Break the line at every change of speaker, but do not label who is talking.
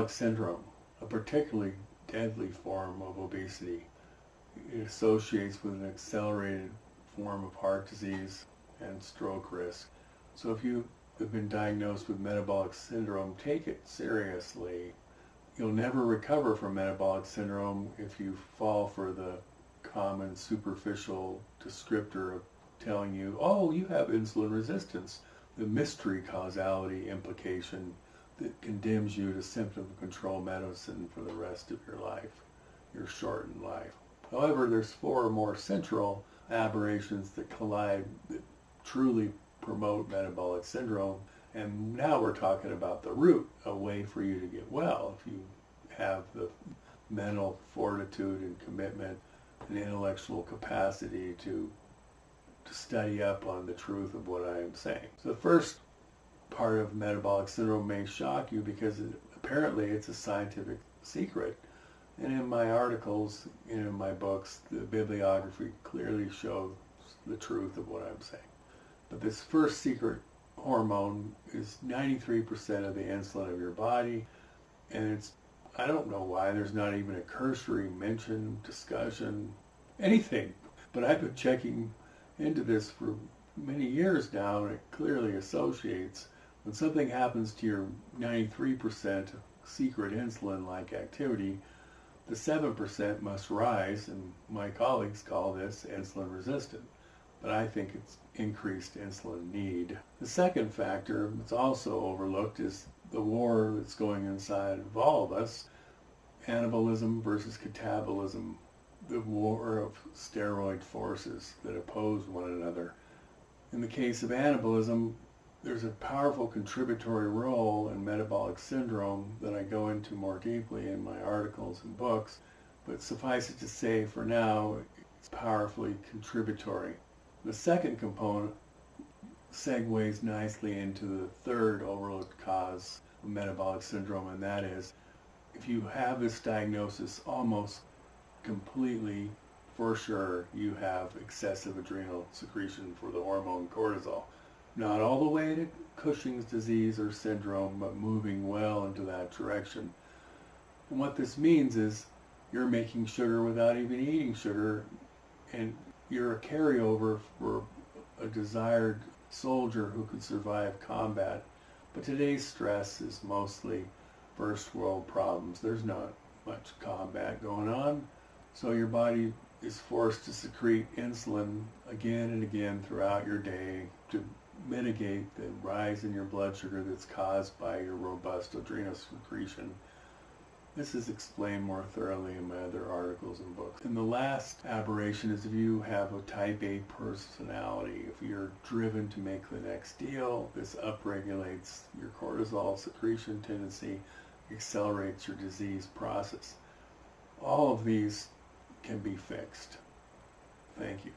Metabolic syndrome, a particularly deadly form of obesity. It associates with an accelerated form of heart disease and stroke risk. So if you have been diagnosed with metabolic syndrome, take it seriously. You'll never recover from metabolic syndrome if you fall for the common superficial descriptor of telling you, oh, you have insulin resistance, the mystery causality implication that condemns you to symptom control medicine for the rest of your life, your shortened life. However, there's 4 more central aberrations that collide that truly promote metabolic syndrome, and now we're talking about the root, a way for you to get well if you have the mental fortitude and commitment and intellectual capacity to study up on the truth of what I am saying. So the first part of metabolic syndrome may shock you because apparently it's a scientific secret. And in my articles and in my books, the bibliography clearly shows the truth of what I'm saying. But this first secret hormone is 93% of the insulin of your body, and it's, I don't know why there's not even a cursory mention, discussion, anything. But I've been checking into this for many years now, and it clearly associates when something happens to your 93% secret insulin-like activity, the 7% must rise, and my colleagues call this insulin resistant, but I think it's increased insulin need. The second factor that's also overlooked is the war that's going inside of all of us, anabolism versus catabolism, the war of steroid forces that oppose one another. In the case of anabolism, there's a powerful contributory role in metabolic syndrome that I go into more deeply in my articles and books, but suffice it to say for now, it's powerfully contributory. The second component segues nicely into the third overlooked cause of metabolic syndrome, and that is if you have this diagnosis, almost completely for sure you have excessive adrenal secretion for the hormone cortisol. Not all the way to Cushing's disease or syndrome, but moving well into that direction. And what this means is you're making sugar without even eating sugar, and you're a carryover for a desired soldier who could survive combat. But today's stress is mostly first world problems. There's not much combat going on, so your body is forced to secrete insulin again and again throughout your day to mitigate the rise in your blood sugar that's caused by your robust adrenal secretion. This is explained more thoroughly in my other articles and books. And the last aberration is if you have a type A personality, if you're driven to make the next deal, this upregulates your cortisol secretion tendency, accelerates your disease process. All of these can be fixed. Thank you.